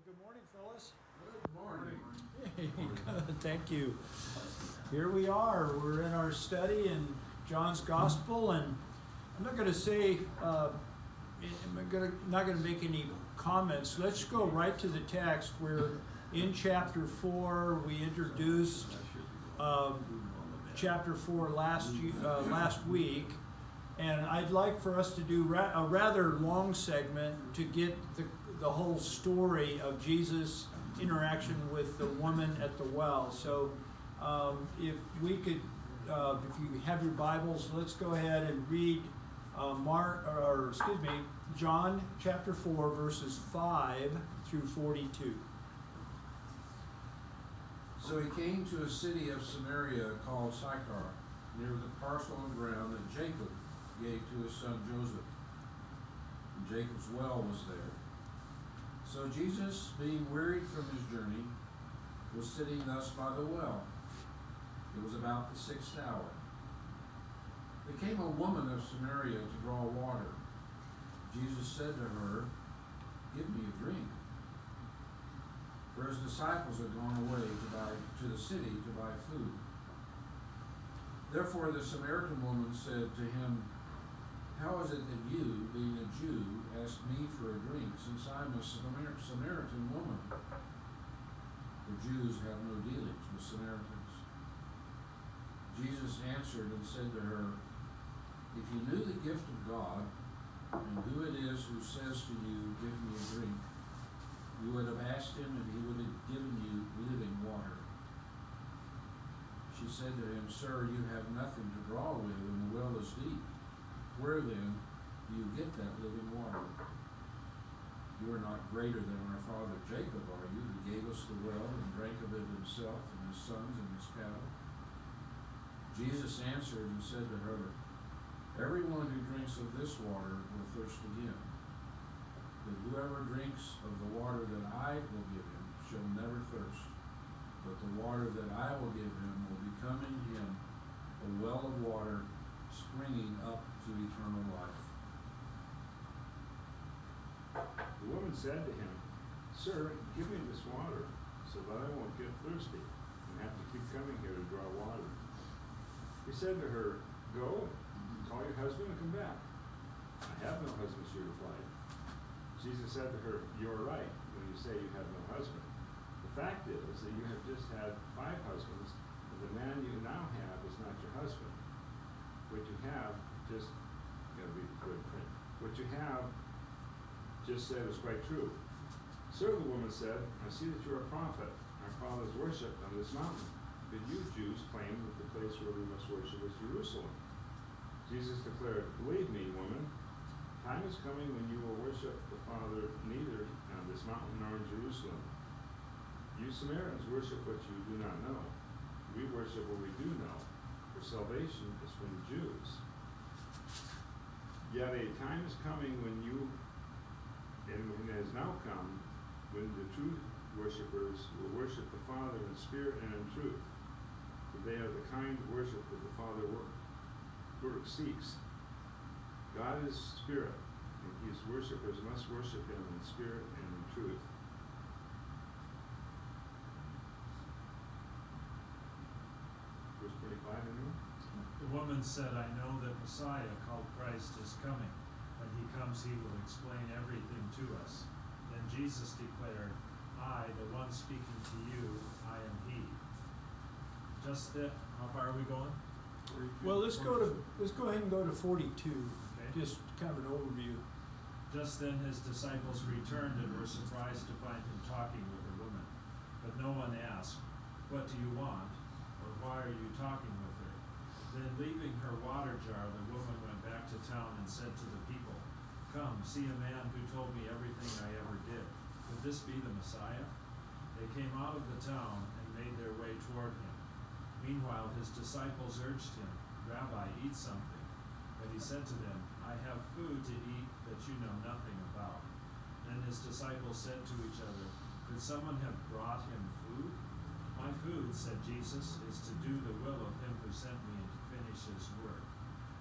Good morning, Phyllis. Good morning. Thank you. Here we are. We're in our study in John's Gospel, and I'm not going to say, not going to make any comments. Let's go right to the text. We're in chapter 4. We introduced chapter 4 last week, and I'd like for us to do a rather long segment to get the whole story of Jesus' interaction with the woman at the well. So if we could, if you have your Bibles, let's go ahead and read John chapter 4, verses 5 through 42. So he came to a city of Samaria called Sychar, near the parcel of ground that Jacob gave to his son Joseph. And Jacob's well was there. So Jesus, being wearied from his journey, was sitting thus by the well. It was about the 6th hour. There came a woman of Samaria to draw water. Jesus said to her, "Give me a drink." For his disciples had gone away to the city to buy food. Therefore the Samaritan woman said to him, "How is it that you, being a Jew, ask me for a drink, since I am a Samaritan woman?" For Jews have no dealings with Samaritans. Jesus answered and said to her, "If you knew the gift of God, and who it is who says to you, 'Give me a drink,' you would have asked him, and he would have given you living water." She said to him, "Sir, you have nothing to draw with, and the well is deep. Where then do you get that living water? You are not greater than our father Jacob, are you, who gave us the well and drank of it himself and his sons and his cattle?" Jesus answered and said to her, "Everyone who drinks of this water will thirst again. But whoever drinks of the water that I will give him shall never thirst. But the water that I will give him will become in him a well of water springing up to eternal life." The woman said to him, "Sir, give me this water so that I won't get thirsty and have to keep coming here to draw water." He said to her, "Go, call your husband and come back." "I have no husband," she replied. Jesus said to her, "You are right when you say you have no husband. The fact is that you have just had 5 husbands, and the man you now have is not your husband. What you have just said is quite true." "Sir," the woman said, "I see that you are a prophet. Our fathers worshipped on this mountain, but you Jews claim that the place where we must worship is Jerusalem." Jesus declared, "Believe me, woman, time is coming when you will worship the Father neither on this mountain nor in Jerusalem. You Samaritans worship what you do not know. We worship what we do know, for salvation is from the Jews. Yet a time is coming when it has now come, when the true worshippers will worship the Father in spirit and in truth, for they are the kind of worship that the Father seeks. God is spirit, and his worshippers must worship him in spirit and in truth." Verse 25, anyone? The woman said, "I know that Messiah, called Christ, is coming. When he comes, he will explain everything to us." Then Jesus declared, "I, the one speaking to you, I am he." How far are we going? Well, let's go ahead and go to 42. Okay. Just kind of an overview. Just then his disciples returned and were surprised to find him talking with a woman. But no one asked, "What do you want?" or "Why are you talking with her?" Then leaving her water jar, the woman went back to town and said to the people, "Come, see a man who told me everything I ever did. Could this be the Messiah?" They came out of the town and made their way toward him. Meanwhile his disciples urged him, "Rabbi, eat something." But he said to them, "I have food to eat that you know nothing about." Then his disciples said to each other, "Could someone have brought him food?" "My food," said Jesus, "is to do the will of him who sent me and to finish his work.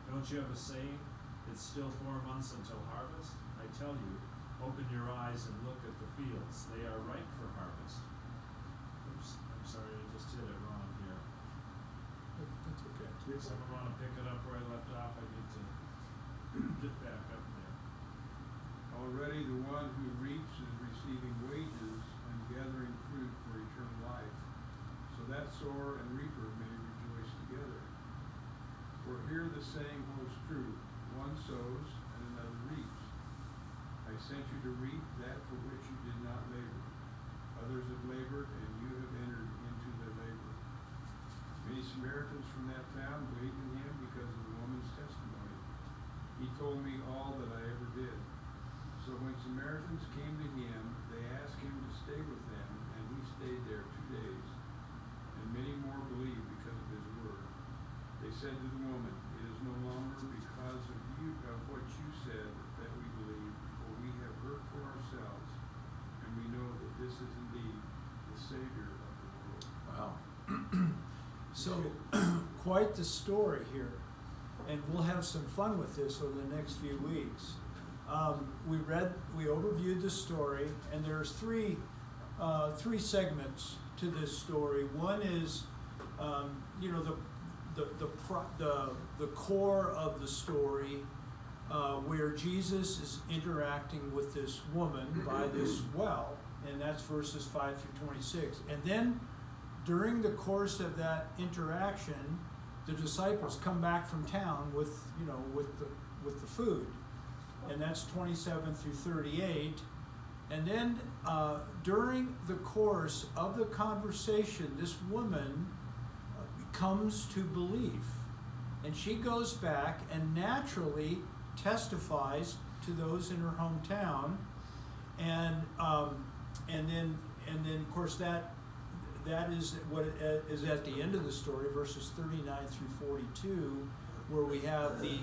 Don't you have a saying, 'It's still 4 months until harvest'? I tell you, open your eyes and look at the fields. They are ripe someone want to pick it up where I left off, I need to get back up there. Already the one who reaps is receiving wages and gathering fruit for eternal life, so that sower and reaper may rejoice together. For here the saying holds true, one sows and another reaps. I sent you to reap that for which you did not labor. Others have labored, and you have entered into their labor. Many Samaritans from that town believed in him because of the woman's testimony. He told me all that I ever did. So when Samaritans came to him, they asked him to stay with them, and he stayed there 2 days. And many more believed because of his word. They said to the woman, "It is no longer because of you, of what you said, that we believe, for we have heard for ourselves, and we know that this is indeed the Savior of the world." Wow. So, quite the story here. And we'll have some fun with this over the next few weeks. We overviewed the story, and there's three segments to this story. One is, the core of the story, where Jesus is interacting with this woman by this well, and that's verses 5 through 26. And then, during the course of that interaction, the disciples come back from town with the food, and that's 27 through 38. And then during the course of the conversation, this woman comes to belief, and she goes back and naturally testifies to those in her hometown, and then of course that is what is at the end of the story, verses 39 through 42, where we have the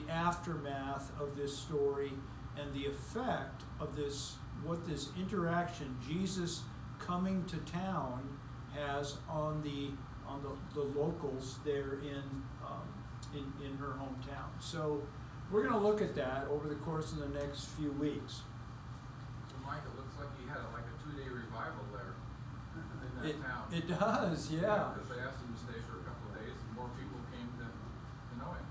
aftermath of this story and the effect of what this interaction, Jesus coming to town, has on the locals there in her hometown. So we're going to look at that over the course of the next few weeks. So Mike, it looks like you had like a 2-day revival there in that town. It does, yeah. Because they asked him to stay for a couple of days, and more people came to know him.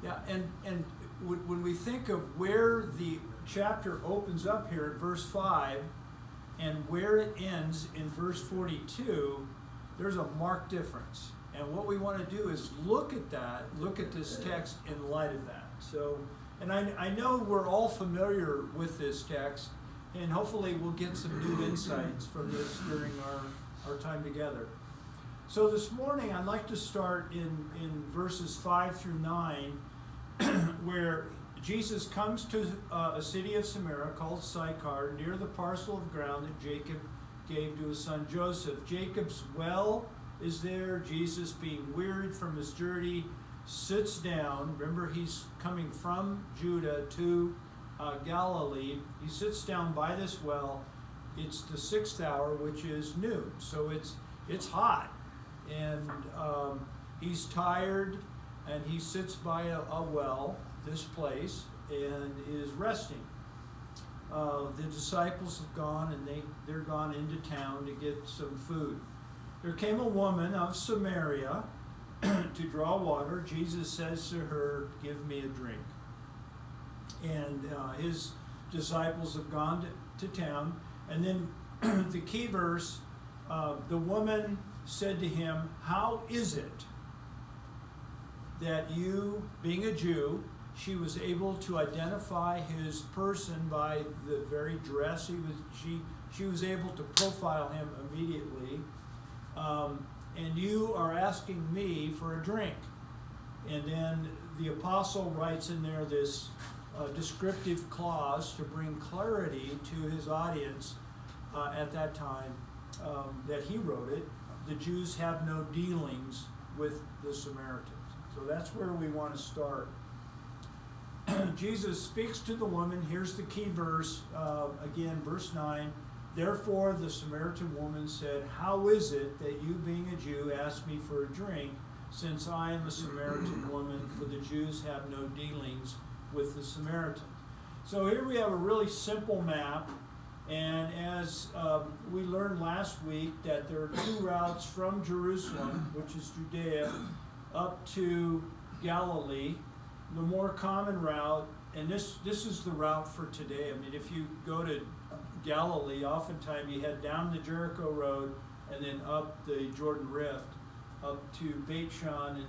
Yeah, and when we think of where the chapter opens up here at verse 5 and where it ends in verse 42, there's a marked difference. And what we want to do is look at this text in light of that. So, and I know we're all familiar with this text, and hopefully we'll get some new insights from this during our time together. So this morning I'd like to start in verses 5 through 9, where Jesus comes to a city of Samaria called Sychar, near the parcel of ground that Jacob gave to his son Joseph. Jacob's well is there. Jesus, being wearied from his journey, sits down. Remember, he's coming from Judah to Galilee. He sits down by this well. It's the 6th hour, which is noon, so it's hot, and he's tired, and he sits by a well, this place, and is resting. The disciples have gone, and they're gone into town to get some food. There came a woman of Samaria to draw water. Jesus says to her, "Give me a drink." And his disciples have gone to town. And then the key verse, the woman said to him, "How is it that you, being a Jew," she was able to identify his person by the very dress she was able to profile him immediately, "and you are asking me for a drink?" And then the apostle writes in there this descriptive clause to bring clarity to his audience at that time, that he wrote it. The Jews have no dealings with the Samaritans. So that's where we want to start. Jesus speaks to the woman. Here's the key verse, again, verse 9. "Therefore the Samaritan woman said, 'How is it that you, being a Jew, ask me for a drink, since I am a Samaritan woman, for the Jews have no dealings with the Samaritans?'" So here we have a really simple map, and as we learned last week, that there are 2 routes from Jerusalem, which is Judea, up to Galilee, the more common route, and this is the route for today. I mean, if you go to Galilee, oftentimes you head down the Jericho Road and then up the Jordan Rift, up to Beit Shan, and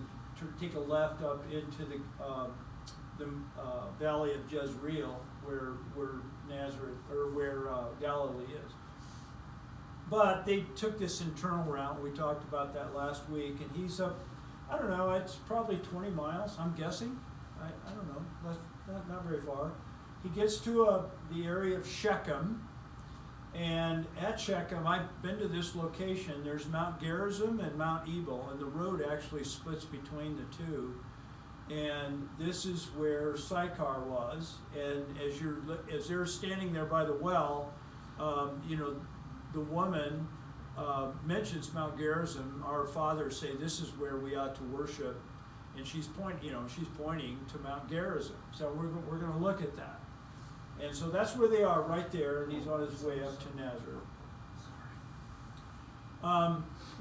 take a left up into the valley of Jezreel, where Nazareth, or where Galilee is. But they took this internal route. We talked about that last week, and he's up, I don't know, it's probably 20 miles, I'm guessing. I don't know, that's not very far. He gets to the area of Shechem, and at Shechem, I've been to this location, there's Mount Gerizim and Mount Ebal, and the road actually splits between the two. And this is where Sychar was, and as they're standing there by the well, the woman mentions Mount Gerizim. Our fathers say this is where we ought to worship, and she's pointing to Mount Gerizim. So we're going to look at that, and so that's where they are, right there, and he's on his way up to Nazareth.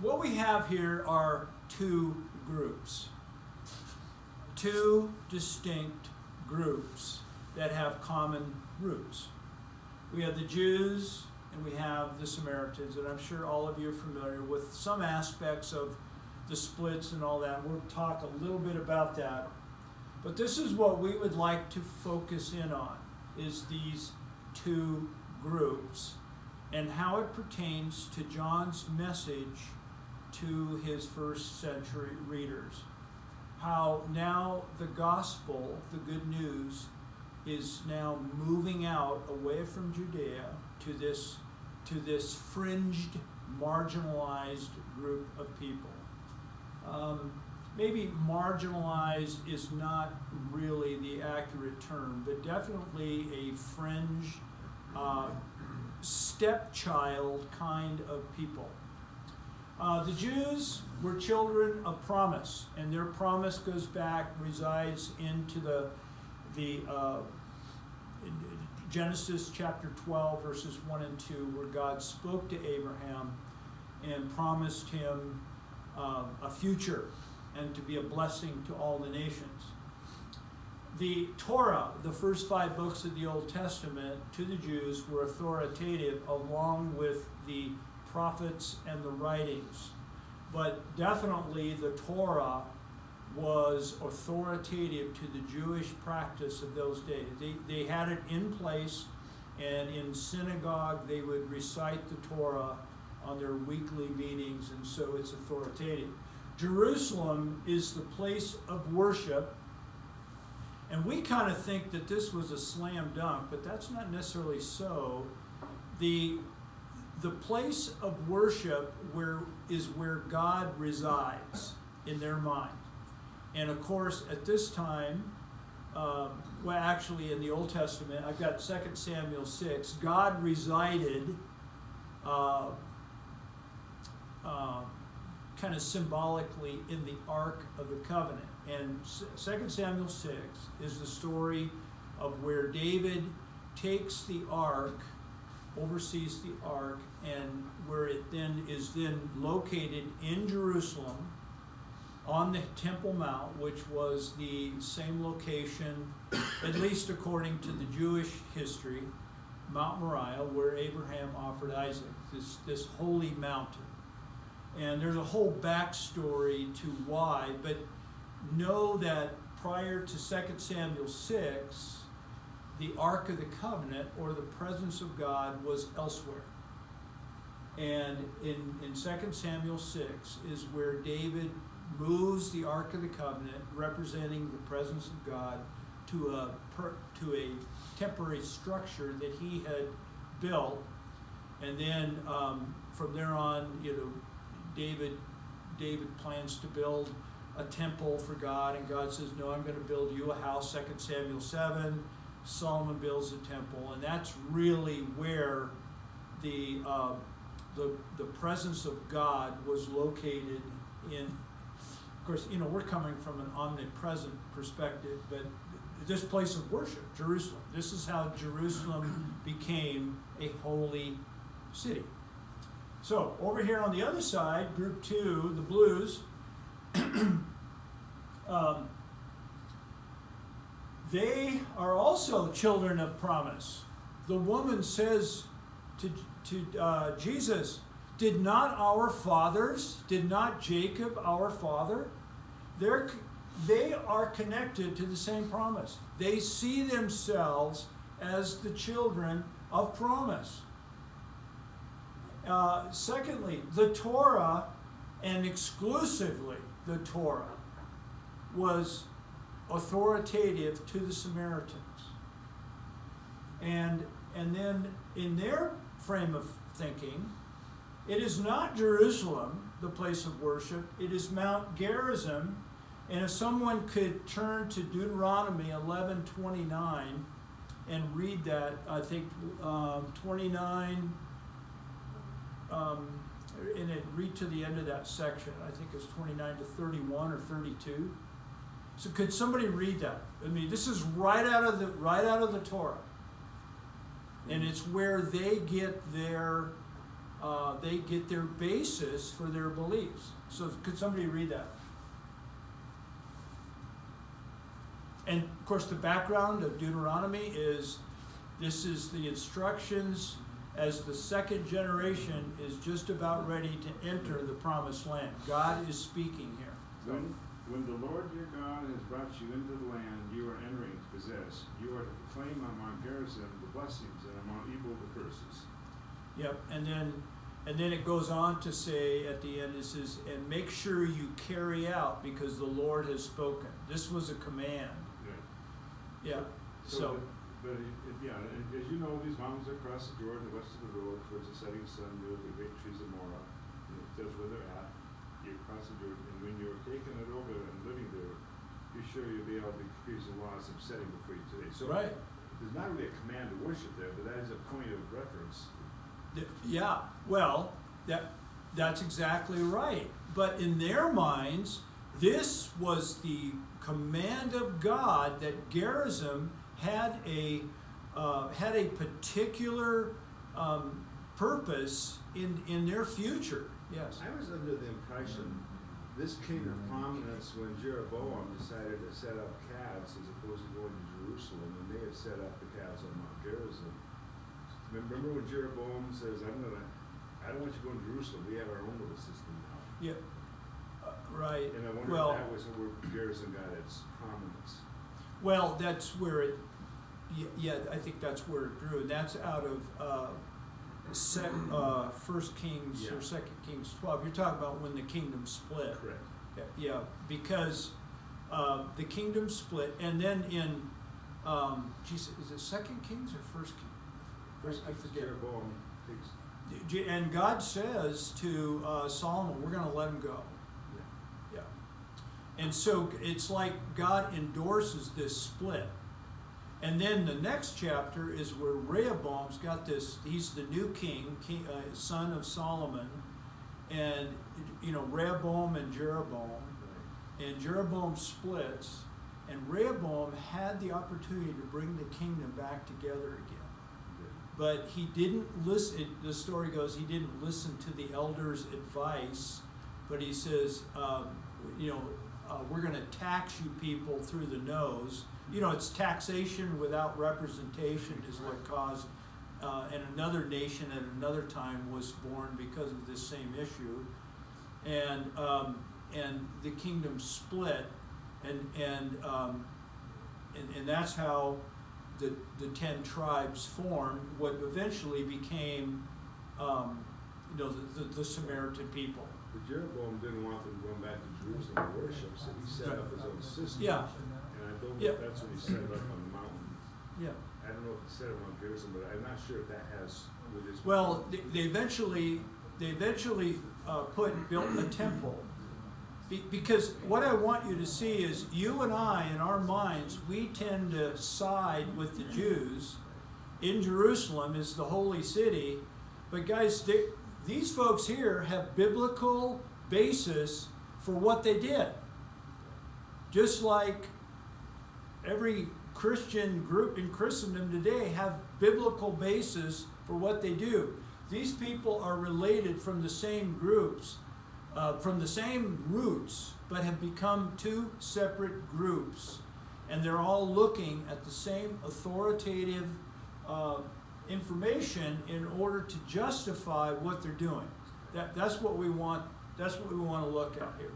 What we have here are two groups. Two distinct groups that have common roots. We have the Jews and we have the Samaritans, and I'm sure all of you are familiar with some aspects of the splits and all that. We'll talk a little bit about that. But this is what we would like to focus in on, is these two groups and how it pertains to John's message to his first century readers. How now the gospel, the good news, is now moving out away from Judea to this fringed, marginalized group of people. Maybe marginalized is not really the accurate term, but definitely a fringe, stepchild kind of people. The Jews were children of promise, and their promise resides into the Genesis chapter 12, verses 1 and 2, where God spoke to Abraham and promised him a future and to be a blessing to all the nations. The Torah, the first 5 books of the Old Testament, to the Jews were authoritative along with the prophets and the writings. But definitely the Torah was authoritative to the Jewish practice of those days. They had it in place, and in synagogue they would recite the Torah on their weekly meetings, and so it's authoritative. Jerusalem is the place of worship, and we kind of think that this was a slam dunk, but that's not necessarily so. The place of worship is where God resides in their mind. And of course, at this time, actually in the Old Testament, I've got 2 Samuel 6, God resided kind of symbolically in the Ark of the Covenant. And 2 Samuel 6 is the story of where David takes the Ark, oversees the Ark, and where it then is located in Jerusalem on the Temple Mount, which was the same location, at least according to the Jewish history, Mount Moriah, where Abraham offered Isaac, this holy mountain. And there's a whole backstory to why, but know that prior to 2 Samuel 6, the Ark of the Covenant, or the presence of God, was elsewhere. And in 2 Samuel 6 is where David moves the Ark of the Covenant, representing the presence of God, to a temporary structure that he had built. And then from there on, David plans to build a temple for God, and God says, no, I'm going to build you a house. 2 Samuel 7, Solomon builds a temple, and that's really where the presence of God was located in. Of course, we're coming from an omnipresent perspective, but this place of worship, Jerusalem, this is how Jerusalem became a holy city. So over here on the other side, group 2, the blues, They are also children of promise. The woman says to Jesus, did not our fathers, did not Jacob our father? They are connected to the same promise. They see themselves as the children of promise. Secondly, the Torah, and exclusively the Torah, was authoritative to the Samaritans. And then in their frame of thinking, it is not Jerusalem, the place of worship, it is Mount Gerizim. And if someone could turn to Deuteronomy 11:29 and read that, I think 29, and then read to the end of that section. I think it's 29 to 31 or 32. So could somebody read that? I mean, this is right out of the Torah, and it's where they get their basis for their beliefs. So could somebody read that? And of course, the background of Deuteronomy is this is the instructions as the second generation is just about ready to enter the promised land. God is speaking here. When the Lord your God has brought you into the land you are entering to possess, you are to proclaim on Mount Gerizim the blessings and on Mount Ebal the curses. Yep, and then it goes on to say at the end, it says, and make sure you carry out because the Lord has spoken. This was a command. Yeah. But as you know, these mountains are across the Jordan, west of the road, towards the setting sun, near the great trees of Morah. And it tells where they're at. You cross the Jordan, and when you're taking it over and living there, be sure you'll be able to increase the laws I'm setting before you today. So right. There's not really a command to worship there, but that is a point of reference. Yeah. Well, that's exactly right. But in their minds, this was the command of God that Gerizim had a particular purpose in their future. Yes. I was under the impression this came to prominence when Jeroboam decided to set up calves as opposed to going to Jerusalem, and they had set up the calves on Mount Gerizim. Remember when Jeroboam says, I don't want you going to Jerusalem, we have our own little system now. Yeah. Right. And I wonder if that was where Gerizim got its prominence. Well, that's where it, I think that's where it grew. And that's out of 1 Kings or 2 Kings 12. You're talking about when the kingdom split. Correct. Yeah, because the kingdom split. And then in, is it 2 Kings or 1 Kings? I forget. Jeroboam takes. And God says to Solomon, we're going to let him go. Yeah. And so it's like God endorses this split. And then the next chapter is where Rehoboam's got this, he's the new king, son of Solomon. And, Rehoboam and Jeroboam. And Jeroboam splits. And Rehoboam had the opportunity to bring the kingdom back together again. But he didn't listen, the story goes, he didn't listen to the elders' advice, but he says, we're going to tax you people through the nose. It's taxation without representation is what caused, and another nation at another time was born because of this same issue. And the kingdom split, and that's how the 10 tribes formed what eventually became, the Samaritan people. But Jeroboam didn't want them going back to Jerusalem to worship, so he set up his own system. Yeah. And I don't know if that's when he set it up on the mountain. Yeah. I don't know if he set it on Gerizim, but I'm not sure if that has with his. Well, they eventually built a temple. Because what I want you to see is you and I, in our minds, we tend to side with the Jews. In Jerusalem is the holy city. But guys, these folks here have biblical basis for what they did. Just like every Christian group in Christendom today have biblical basis for what they do. These people are related from the same groups from the same roots, but have become two separate groups, and they're all looking at the same authoritative information in order to justify what they're doing. That's what we want. That's what we want to look at here.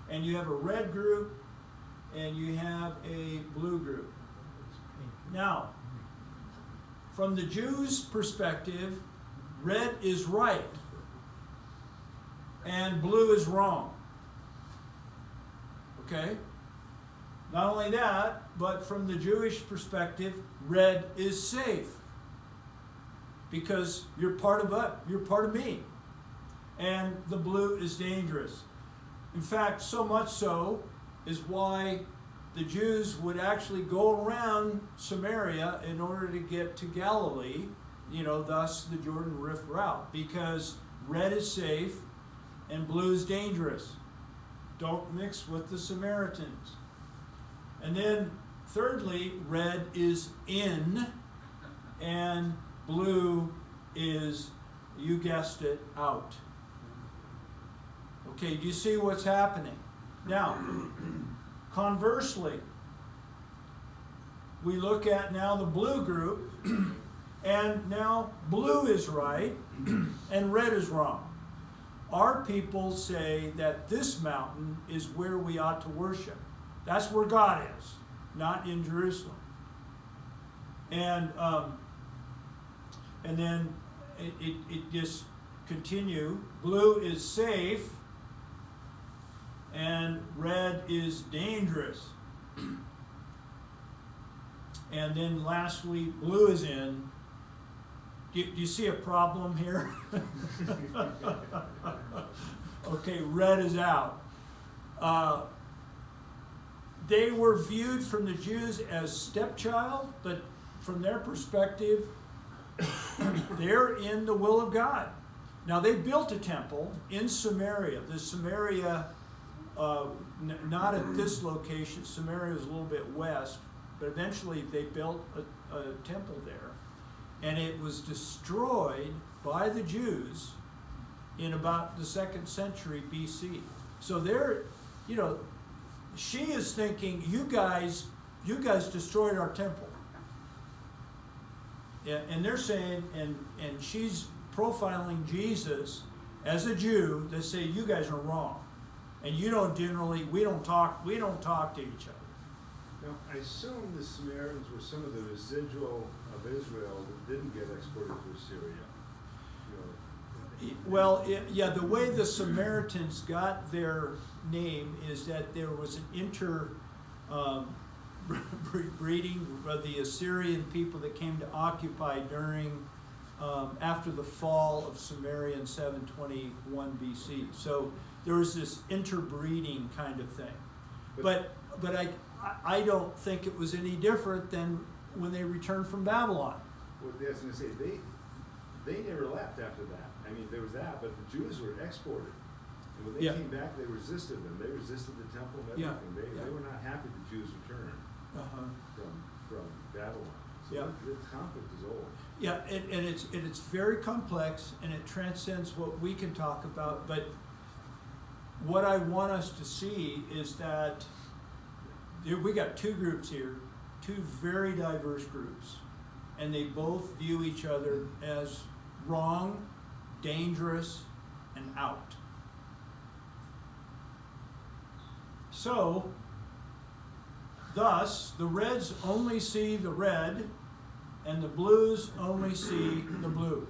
And you have a red group, and you have a blue group. Now, from the Jews' perspective, red is right, and blue is wrong. Okay? Not only that, but from the Jewish perspective, red is safe. Because you're part of me. And the blue is dangerous. In fact, so much so is why the Jews would actually go around Samaria in order to get to Galilee, thus the Jordan Rift route, because red is safe and blue is dangerous. Don't mix with the Samaritans. And then thirdly, red is in and blue is, you guessed it, out. Okay, do you see what's happening? Now, conversely, we look at now the blue group, and now blue is right and red is wrong. Our people say that this mountain is where we ought to worship. That's where God is, not in Jerusalem. And then it just continue. Blue is safe, and red is dangerous. And then lastly, blue is in. Do you see a problem here? Okay, red is out. They were viewed from the Jews as stepchild, but from their perspective, they're in the will of God. Now, they built a temple in Samaria. The Samaria, not at this location. Samaria is a little bit west, but eventually they built a temple there. And it was destroyed by the Jews in about the 2nd century BC. So they're, she is thinking, you guys destroyed our temple. And they're saying, and she's profiling Jesus as a Jew that say, you guys are wrong. And we don't talk to each other. Now, I assume the Samaritans were some of the residual of Israel that didn't get exported to Syria. Well, yeah, the way the Samaritans got their name is that there was an interbreeding of the Assyrian people that came to occupy during after the fall of Samaria in 721 BC. So there was this interbreeding kind of thing. But I don't think it was any different than when they returned from Babylon. Well, I was going to say, they never left after that. I mean, there was that, but the Jews were exported. And when they came back, they resisted them. They resisted the temple and everything. They were not happy the Jews returned from Babylon. So the conflict is old. Yeah, and it's very complex, and it transcends what we can talk about. But what I want us to see is that we got two groups here, two very diverse groups, and they both view each other as wrong, dangerous, and out. So, thus, the reds only see the red, and the blues only see the blue.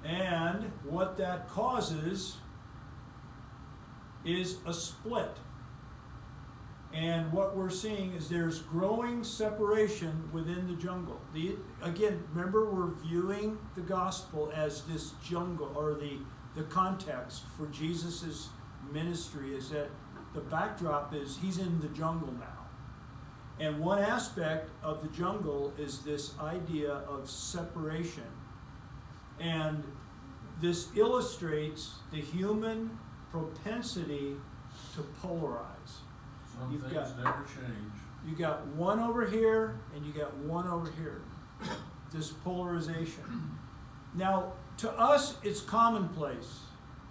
And what that causes is a split. And what we're seeing is there's growing separation within the jungle. Again, remember, we're viewing the gospel as this jungle, or the context for Jesus' ministry is that the backdrop is he's in the jungle now. And one aspect of the jungle is this idea of separation. And this illustrates the human propensity to polarize. Some things never change. You got one over here and you got one over here. This polarization. Now, To us, it's commonplace.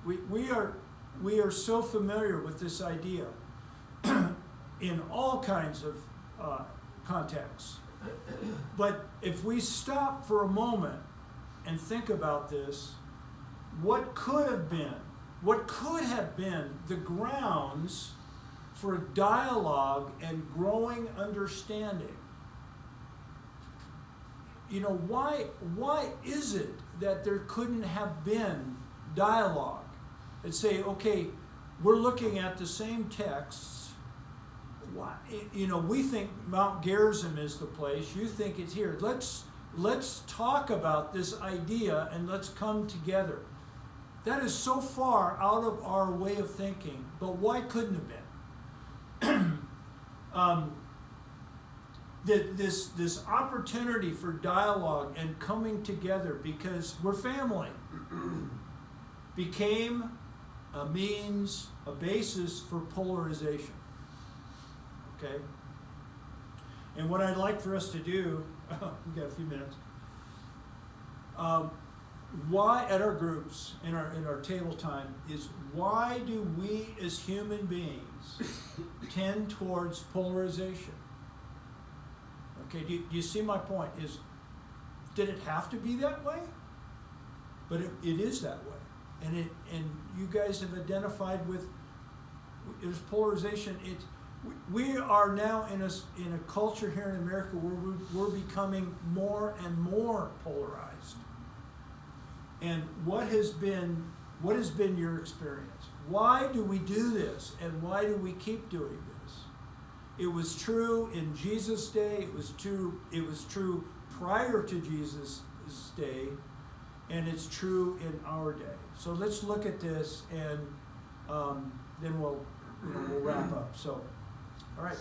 We are so familiar with this idea in all kinds of contexts. But if we stop for a moment and think about this, what could have been the grounds for dialogue and growing understanding? You know, why is it that there couldn't have been dialogue and say, okay, we're looking at the same texts. Why, you know, we think Mount Gerizim is the place. You think it's here. Let's talk about this idea and let's come together. That is so far out of our way of thinking, but why couldn't have been? This opportunity for dialogue and coming together because we're family became a means, a basis for polarization. Okay? And what I'd like for us to do, we've got a few minutes, why at our groups, in our table time, is why do we as human beings tend towards polarization? Okay, do you see my point? Did it have to be that way? But it is that way. And you guys have identified with there's polarization. We are now in a culture here in America where we're becoming more and more polarized. And what has been your experience? Why do we do this, and why do we keep doing this? It was true in Jesus' day. It was true prior to Jesus' day, and it's true in our day. So let's look at this, and then we'll wrap up. So, all right.